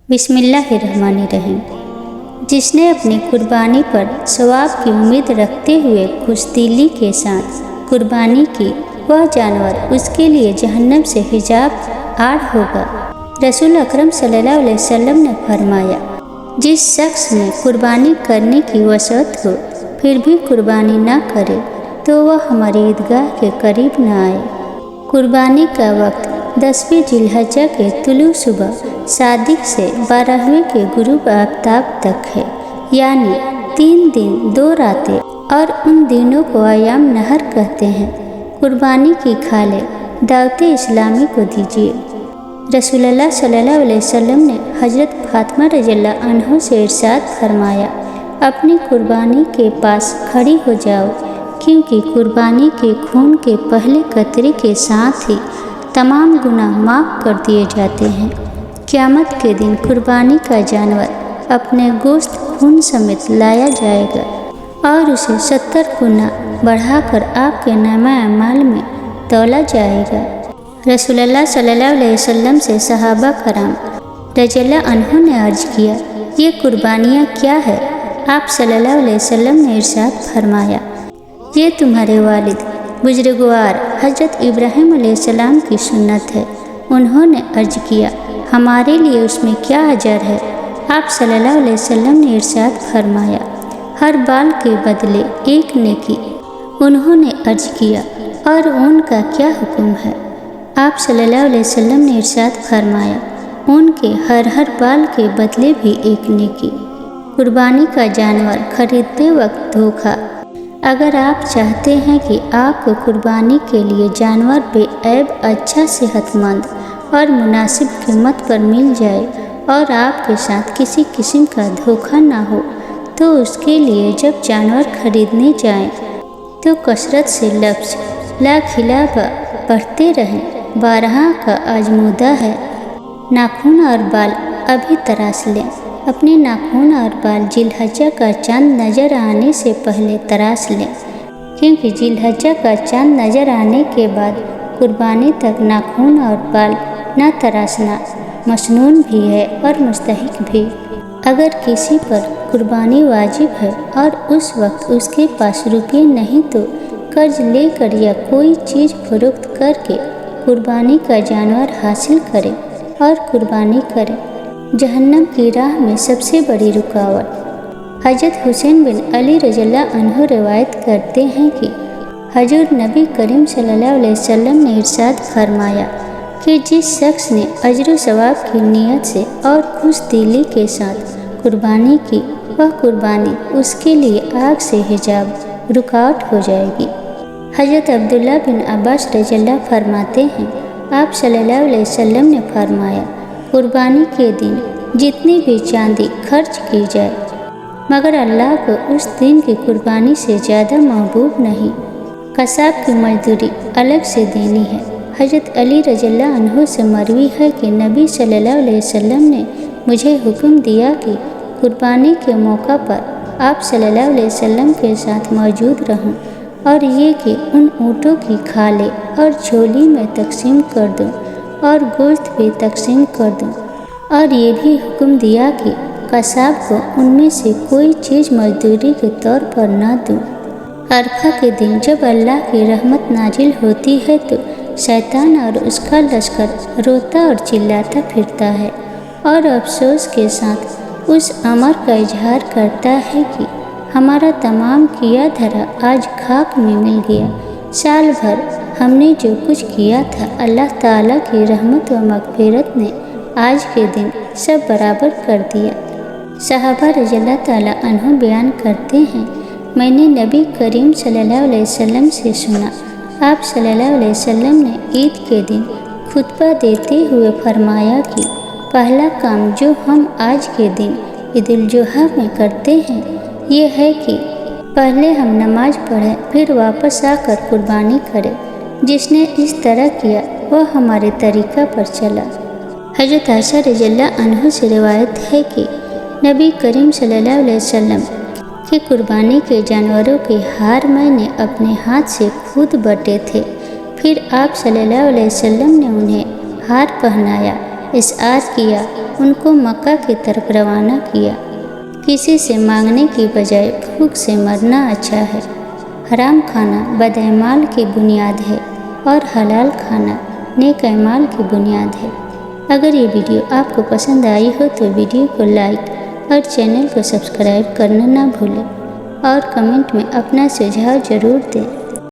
बिस्मिल्लाहिर्रहमानिर्रहीम। जिसने अपनी कुर्बानी पर सवाब की उम्मीद रखते हुए खुशदिली के साथ कुर्बानी की, वह जानवर उसके लिए जहन्नम से हिजाब आड़ होगा। रसूल अकरम सल्लल्लाहु अलैहि वसल्लम ने फरमाया, जिस शख्स में कुर्बानी करने की वसअत हो फिर भी कुर्बानी न करे तो वह हमारी ईदगाह के करीब न आए। कुर्बानी का वक्त 10वें जिलहज्जा के तुलू सुबह सादिक से 12वें के गुरूब आफ्ताब तक है, यानी 3 दिन 2 रातें, और उन दिनों को अयाम नहर कहते हैं। कुर्बानी की खाले दावत इस्लामी को दीजिए। रसूलुल्लाह सल्लल्लाहु अलैहि वसल्लम ने हज़रत फातिमा रज़ियल्लाहु अन्हा से इरशाद फरमाया, अपनी कुर्बानी के पास खड़ी हो जाओ, क्योंकि कुर्बानी के खून के पहले कतरे के साथ ही तमाम गुनाह माफ़ कर दिए जाते हैं। क़यामत के दिन कुर्बानी का जानवर अपने गोश्त खून समेत लाया जाएगा और उसे 70 गुना बढ़ाकर आपके नामा अमाल में तौला जाएगा। रसूलुल्लाह सल्लल्लाहु अलैहि वसल्लम से सहाबा कराम रज़ियल्लाहु अन्हुम ने अर्ज़ किया, ये कुर्बानियाँ क्या है? आप सल्लल्लाहु अलैहि वसल्लम ने इरशाद फरमाया, ये तुम्हारे वालिद बुजुर्गवार हज़रत इब्राहीम अलैहिस्सलाम की सुन्नत है। उन्होंने अर्ज़ किया, हमारे लिए उसमें क्या अजर है? आप सल्लल्लाहु अलैहि वसल्लम ने इरशाद फरमाया, हर बाल के बदले 1 नेकी। उन्होंने अर्ज़ किया, और ऊन का क्या हुक्म है? आप सल्लल्लाहु अलैहि वसल्लम ने इरशाद फरमाया, ऊन के हर बाल के बदले भी 1 नेकी। कुर्बानी का जानवर खरीदते वक्त धोखा। अगर आप चाहते हैं कि आपको कुर्बानी के लिए जानवर बेऐब, अच्छा, सेहतमंद और मुनासिब कीमत पर मिल जाए और आपके साथ किसी किस्म का धोखा ना हो, तो उसके लिए जब जानवर खरीदने जाएं तो कसरत से लफ्ज़ ला खिलाफ़ पढ़ते रहें। 12 का आजमूदा है। नाखून और बाल अभी तराश लें। अपने नाखून और बाल जिलहज्जा का चाँद नज़र आने से पहले तराश लें, क्योंकि जिलहज्जा का चाँद नज़र आने के बाद कुर्बानी तक नाखून और बाल न तराशना मसनून भी है और मुस्तहिक भी। अगर किसी पर कुर्बानी वाजिब है और उस वक्त उसके पास रुपये नहीं, तो कर्ज लेकर या कोई चीज़ फरोख्त करके कुर्बानी का जानवर हासिल करे और कुर्बानी करे। जहन्नम की राह में सबसे बड़ी रुकावट। हज़रत हुसैन बिन अली रज़ियल्लाहु अन्हु रिवायत करते हैं कि हजूर नबी करीम सल्लल्लाहु अलैहि वसल्लम ने इरशाद फरमाया कि जिस शख्स ने अजर सवाब की नीयत से और खुशदिली के साथ कुर्बानी की, वह कुर्बानी उसके लिए आग से हिजाब रुकावट हो जाएगी। हज़रत अब्दुल्लाह बिन अब्बास रज़ियल्लाहु फरमाते हैं, आप सल्लल्लाहु अलैहि वसल्लम ने फरमाया, कुर्बानी के दिन जितनी भी चांदी खर्च की जाए, मगर अल्लाह को उस दिन की कुर्बानी से ज़्यादा महबूब नहीं। कसाब की मजदूरी अलग से देनी है। हज़रत अली रज़ियल्लाहु अन्हु से मरवी है कि नबी सल्लल्लाहु अलैहि वसल्लम ने मुझे हुक्म दिया कि कुर्बानी के मौका पर आप सल्लल्लाहु अलैहि वसल्लम के साथ मौजूद रहूं, और ये कि उन ऊँटों की खाले और झोली में तकसीम कर दूं और गोश्त भी तकसीम कर दूं, और ये भी हुक्म दिया कि कसाब को उनमें से कोई चीज़ मजदूरी के तौर पर न दूं। अरफा के दिन जब अल्लाह की रहमत नाजिल होती है तो शैतान और उसका लश्कर रोता और चिल्लाता फिरता है और अफसोस के साथ उस अमर का इजहार करता है कि हमारा तमाम किया धरा आज खाक में मिल गया। साल भर हमने जो कुछ किया था, अल्लाह ताला की रहमत व मग़फ़िरत ने आज के दिन सब बराबर कर दिया। सहाबा रज़ियल्लाहु ताला अन्हुम बयान करते हैं, मैंने नबी करीम सल्लल्लाहु अलैहि वसल्लम से सुना, आप सल्लल्लाहु अलैहि वसल्लम ने ईद के दिन खुतबा देते हुए फरमाया कि पहला काम जो हम आज के दिन ईद उल जुहा में करते हैं, ये है कि पहले हम नमाज पढ़ें, फिर वापस आकर कुर्बानी करें। जिसने इस तरह किया वह हमारे तरीक़ा पर चला। हज़रत आयशा रज़ियल्लाहु अन्हा से रिवायत है कि नबी करीम सल्लल्लाहु अलैहि वसल्लम की कुर्बानी के जानवरों के हार मैंने अपने हाथ से खुद बटे थे। फिर आप सल्लल्लाहु अलैहि वसल्लम ने उन्हें हार पहनाया। اشعار کیا، ان کو مکہ کی طرف روانہ کیا۔ کسی سے مانگنے کی بجائے بھوک سے مرنا اچھا ہے۔ حرام کھانا بدعمال کی بنیاد ہے اور حلال کھانا نیک اعمال کی بنیاد ہے۔ اگر یہ ویڈیو آپ کو پسند آئی ہو تو ویڈیو کو لائک اور چینل کو سبسکرائب کرنا نہ بھولیں اور کمنٹ میں اپنا سجھاؤ ضرور دیں۔